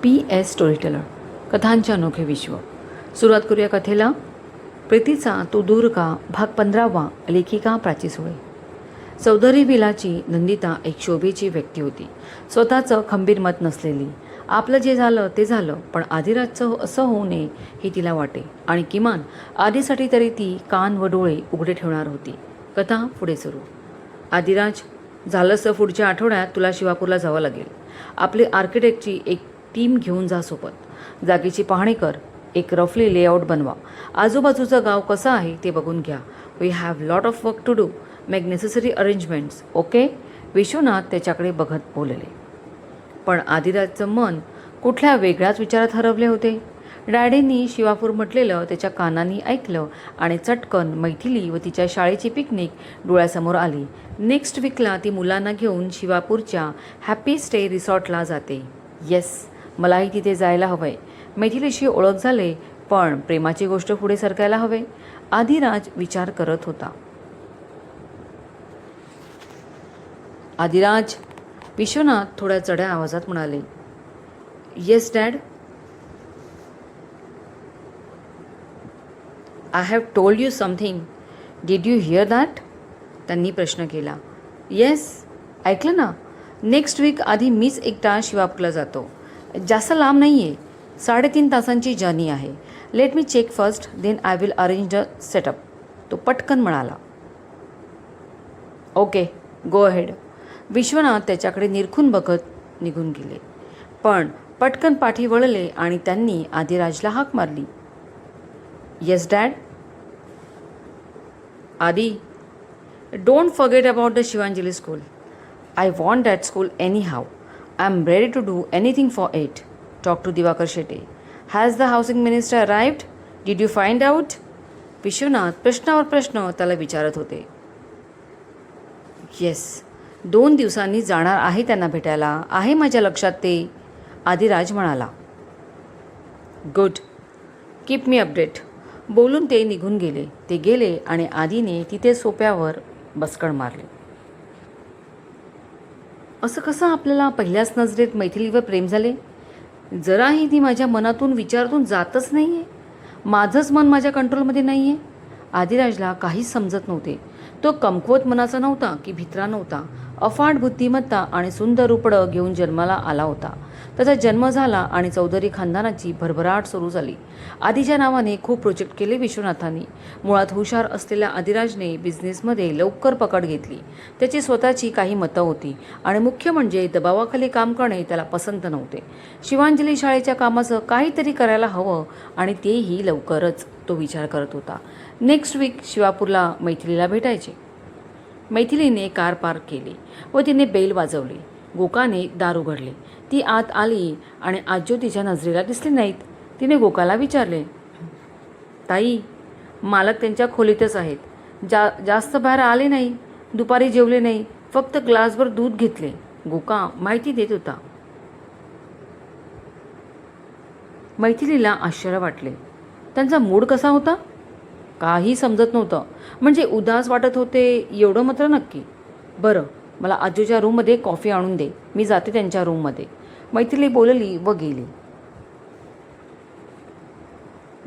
PS storyteller कथांचे अनोखे विश्व. सुरुवात करूया कथेला. प्रीतीचा तो दूर का भाग 15वा. लेखिका प्राची सुळे. चौधरी विलाची नंदिता एक शोभेची व्यक्ती होती. स्वतःचं खंबीर मत नसलेली. आपलं जे झालं ते झालं, पण आदिराजचं असं होऊ नये हे तिला वाटे, आणि किमान आधीसाठी तरी ती कान व डोळे उघडे ठेवणार होती. कथा पुढे सुरू. आदिराज, झालंच पुढच्या आठवड्यात तुला शिवापूरला जावं लागेल. आपली आर्किटेक्टची एक टीम घेऊन जा सोबत. जागेची पाहणी कर, एक रफली लेआउट बनवा. आजूबाजूचं गाव कसं आहे ते बघून घ्या. We have lot of work to do. Make necessary arrangements. Okay. Vishwanath त्याच्याकडे बघत बोलले. पण आदिराजचं मन कुठल्या वेगळ्याच विचारात हरवले होते. डॅडींनी शिवापूर म्हटलेलं त्याच्या कानांनी ऐकलं आणि चटकन मैथिली व तिच्या शाळेची पिकनिक डोळ्यासमोर आली. नेक्स्ट वीकला ती मुलांना घेऊन शिवापूरच्या हॅपी स्टे रिसॉर्टला जाते. येस, मलाही तिथे जायला हवंय. मैथिलीशी ओळख झाले, पण प्रेमाची गोष्ट पुढे सरकायला हवे. आदिराज विचार करत होता. आदिराज, विश्वनाथ थोड्या चढ्या आवाजात म्हणाले. Yes dad. I have told you something. Did you here that? त्यांनी प्रश्न केला. येस, ऐकलं ना. नेक्स्ट वीक आधी मीच एकटा शिवापूरला जातो. जास्त लांब नाही आहे, 3.5 तासांची जर्नी आहे. Let me check first, then I will arrange the setup. तो पटकन म्हणाला. Okay, go ahead. विश्वनाथ त्याच्याकडे निरखून बघत निघून गेले, पण पटकन पाठी वळले आणि त्यांनी आदिराजला हाक मारली. Yes dad. Adi, don't forget about the Shivanjali school. I want that school anyhow. I'm ready to do anything for it. Talk to Divakar Shetty. Has the housing minister arrived? Did you find out? Vishwanath प्रश्नावर प्रश्न त्याला विचारत होते. Yes, 2 दिवसांनी जाणार आहे त्यांना भेटायला. आहे माझ्या लक्षात ते, आदिराज म्हणाला. Good, keep me update. बोलून ते निघून गेले. ते गेले आणि आदीने तिथे सोप्यावर बसकण मारले. असं कसं आपल्याला पहिल्याच नजरेत मैथिलीवर प्रेम झाले? जराही ती माझ्या मनातून विचारातून जातच नाही आहे. माझंच मन माझ्या कंट्रोलमध्ये नाही आहे. आदिराजला काहीच समजत नव्हते. तो कमकुवत मनाचा नव्हता की भित्रा नव्हता. अफाट बुद्धिमत्ता आणि सुंदर रूपडं घेऊन जन्माला आला होता. त्याचा जन्म झाला आणि चौधरी खानदानाची भरभराट सुरू झाली. आधीच्या नावाने खूप प्रोजेक्ट केले विश्वनाथांनी. मुळात हुशार असलेल्या आदिराजने बिझनेसमध्ये लवकर पकड घेतली. त्याची स्वतःची काही मतं होती आणि मुख्य म्हणजे दबावाखाली काम करणे त्याला पसंत नव्हते. शिवांजली शाळेच्या कामाचं काहीतरी करायला हवं आणि तेही लवकरच, तो विचार करत होता. नेक्स्ट वीक शिवापूरला मैथिलीला भेटायचे. मैथिलीने कार पार्क केली व तिने बेल वाजवली. गोकाने दार उघडले. ती आत आली आणि आजो तिच्या नजरेला दिसले नाहीत. तिने गोकाला विचारले. ताई, मालक त्यांच्या खोलीतच आहेत. जास्त बाहेर आले नाही. दुपारी जेवले नाही. फक्त ग्लासभर दूध घेतले. गोका माहिती देत होता. मैथिलीला आश्चर्य वाटले. त्यांचा मूड कसा होता? काही समजत नव्हतं. म्हणजे उदास वाटत होते एवढं मात्र नक्की. बरं, मला आजूच्या रूममध्ये कॉफी आणून दे. मी जाते त्यांच्या रूममध्ये. मैथिली बोलली व गेली.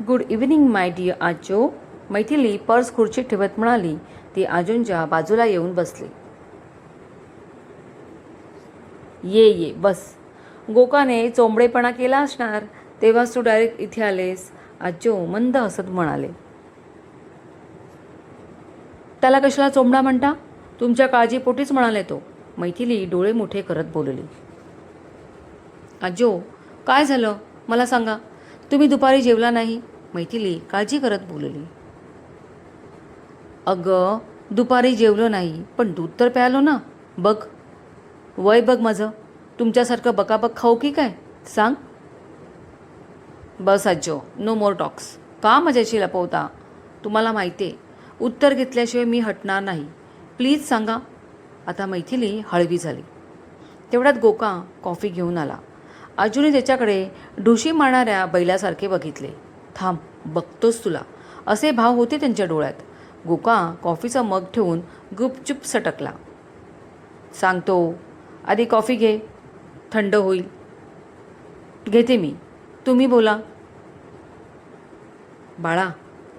गुड इव्हनिंग माय डिअर आजो. मैथिली पर्स खुर्चीत ठेवत म्हणाली. ती आजोंच्या बाजूला येऊन बसली. ये बस. गोकाने चोंबडेपणा केला असणार, तेव्हाच तू डायरेक्ट इथे आलेस, आजो मंद हसत म्हणाले. त्याला कशाला चोंबडा म्हणता? तुमच्या काळजीपोटीच म्हणाले तो. मैथिली डोळे मोठे करत बोलली. आजो, काय झालं मला सांगा. तुम्ही दुपारी जेवला नाही? मैथिली काळजी करत बोलली. अगं, दुपारी जेवलो नाही, पण दूध तर प्यालो ना. बघ, वय बघ माझं. तुमच्यासारखं बकाबक खाऊ की काय? सांग. बस आजो, नो मोर टॉक्स. का माझ्याशी लपवता? तुम्हाला माहिती आहे, उत्तर घेतल्याशिवाय मी हटणार नाही. प्लीज सांगा. आता मैथिली हळवी झाली. तेवढ्यात गोका कॉफी घेऊन आला. आजूने त्याच्याकडे ढुशी मारणाऱ्या बैलासारखे बघितले. थांब, बघतोस तुला, असे भाव होते त्यांच्या डोळ्यात. गोका कॉफीचा मग ठेवून गुपचूप सटकला. सांगतो, आधी कॉफी घे, थंड होईल. घेते मी, तुम्ही बोला. बाळा,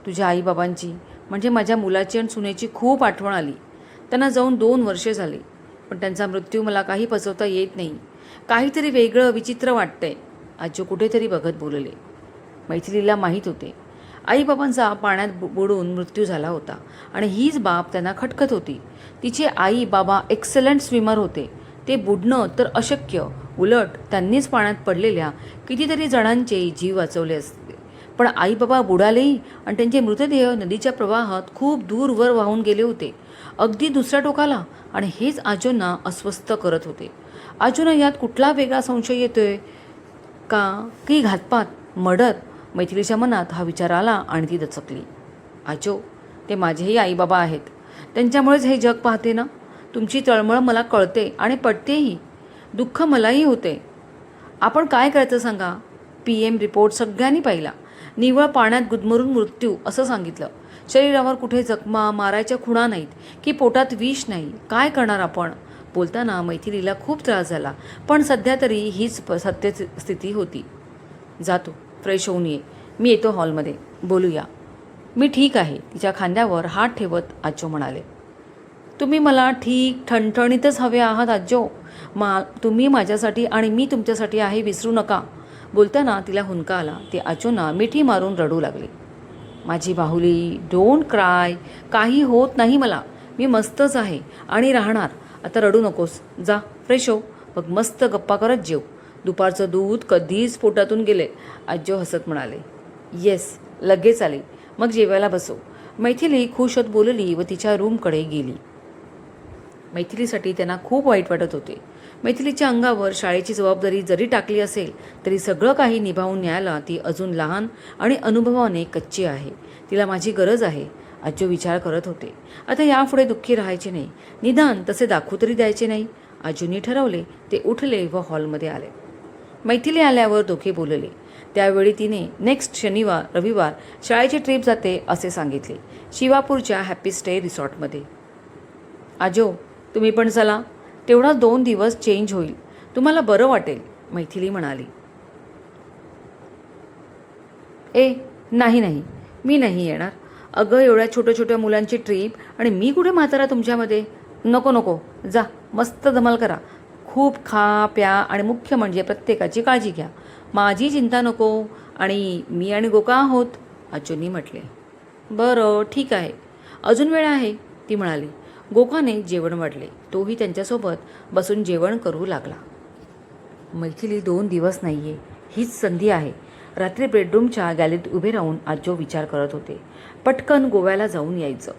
तुझ्या आईबाबांची म्हणजे माझ्या मुलाची आणि सुनेची खूप आठवण आली. त्यांना जाऊन 2 वर्षे झाली, पण त्यांचा मृत्यू मला काही पचवता येत नाही. काहीतरी वेगळं विचित्र वाटतंय, आजो कुठेतरी बघत बोलले. मैथिलीला माहीत होते आईबाबांचा पाण्यात बुडून मृत्यू झाला होता आणि हीच बाब त्यांना खटकत होती. तिचे आई बाबा एक्सलंट स्विमर होते. ते बुडणं तर अशक्य, उलट त्यांनीच पाण्यात पडलेल्या कितीतरी जणांचे जीव वाचवले असते. पण आई बाबा बुडालेही आणि त्यांचे मृतदेह नदीच्या प्रवाहात खूप दूरवर वाहून गेले होते, अगदी दुसऱ्या टोकाला. आणि हेच आजोंना अस्वस्थ करत होते. आजोंना यात कुठला वेगळा संशय येतोय का की घातपात, मर्डर? मैथिलीच्या मनात हा विचार आला आणि ती दचकली. आजो, ते माझेही आईबाबा आहेत. त्यांच्यामुळेच हे जग पाहते ना. तुमची तळमळ मला कळते आणि पटतेही. दुःख मलाही होते. आपण काय करायचं सांगा? PM रिपोर्ट सगळ्यांनी पाहिला. निव्वळ पाण्यात गुदमरून मृत्यू असं सांगितलं. शरीरावर कुठे जखमा, मारायच्या खुणा नाहीत की पोटात विष नाही. काय करणार आपण? बोलताना मैथिलीला खूप त्रास झाला, पण सध्या तरी हीच सत्यस्थिती होती. जातो, फ्रेश होऊन ये. मी येतो हॉलमध्ये, बोलूया. मी ठीक आहे, तिच्या खांद्यावर हात ठेवत आजो म्हणाले. तुम्ही मला ठीक ठणठणीतच हवे आहात आजो. तुम्ही माझ्यासाठी आणि मी तुमच्यासाठी आहे, विसरू नका. बोलताना तिला हुंदका आला. ती आजोंना मिठी मारून रडू लागली. माझी बाहुली, डोंट क्राय. काही होत नाही मला. मी मस्तच आहे आणि राहणार. आता रडू नकोस. जा, फ्रेश हो. मग मस्त गप्पा करत जेव. दुपारचं दूध कधीच पोटातून गेले. आजो हसत म्हणाले. येस, लगेच आले. मग जेवायला बसो. मैथिली खुश होत बोलली व तिच्या रूमकडे गेली. मैथिलीसाठी त्यांना खूप वाईट वाटत होते. मैथिलीच्या अंगावर शाळेची जबाबदारी जरी टाकली असेल तरी सगळं काही निभावून न्यायला ती अजून लहान आणि अनुभवाने कच्ची आहे. तिला माझी गरज आहे, आजो विचार करत होते. आता यापुढे दुःखी राहायचे नाही, निदान तसे दाखवू तरी द्यायचे नाही. आजोनी ठरवले. ते उठले व हॉलमध्ये आले. मैथिली आल्यावर दोघे बोलले. त्यावेळी तिने नेक्स्ट शनिवार रविवार शाळेची ट्रिप जाते असे सांगितले, शिवापूरच्या हॅपी स्टे रिसॉर्टमध्ये. आजो, तुम्ही पण चला. तेवढा 2 दिवस चेंज होईल, तुम्हाला बरं वाटेल, मैथिली म्हणाली. नाही, मी नाही येणार. अगं, एवढ्या छोट्या छोट्या मुलांची ट्रीप आणि मी कुठे म्हातारा तुमच्यामध्ये. नको, जा, मस्त धमाल करा. खूप खा प्या आणि मुख्य म्हणजे प्रत्येकाची काळजी घ्या. माझी चिंता नको. आणि मी आणि गोका आहोत, आजोनी म्हटले. बरं, ठीक आहे, अजून वेळ आहे, ती म्हणाली. गोकाने जेवण वाढले. तोही त्यांच्यासोबत बसून जेवण करू लागला. मैथिली 2 दिवस नाहीये, हीच संधी आहे. रात्री बेडरूमच्या गॅलरीत उभे राहून आजो विचार करत होते. पटकन गोव्याला जाऊन यायचं.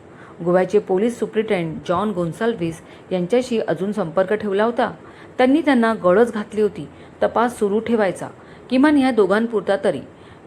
गोव्याचे पोलीस सुप्रिटेंडंट जॉन गोन्साल्व्हिस यांच्याशी अजून संपर्क ठेवला होता. त्यांना गळच घातली होती तपास सुरू ठेवायचा, किमान ह्या दोघांपुरता तरी.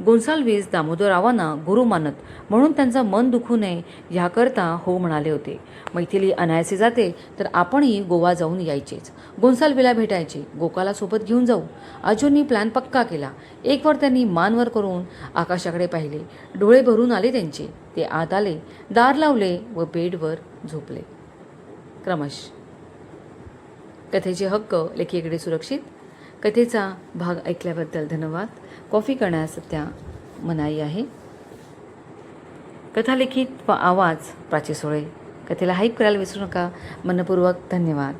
गोन्साल्व्हिस दामोदररावांना गुरु मानत, म्हणून त्यांचं मन दुखू नये ह्याकरता हो म्हणाले होते. मैथिली अनायासे जाते तर आपणही गोवा जाऊन यायचेच. गोन्साल्व्हिसला भेटायचे, गोकाला सोबत घेऊन जाऊ. आजोंनी प्लॅन पक्का केला. एकवर त्यांनी मानवर करून आकाशाकडे पाहिले. डोळे भरून आले त्यांचे. ते आत आले, दार लावले व बेडवर झोपले. क्रमश. कथेचे हक्क लेखिकेकडे सुरक्षित. कथेचा भाग ऐकल्याबद्दल धन्यवाद. कॉफी करण्यास त्या मनाई आहे. कथा लिखित व आवाज प्राची सोळे. कथेला हाईप करायला विसरू नका. मनपूर्वक धन्यवाद.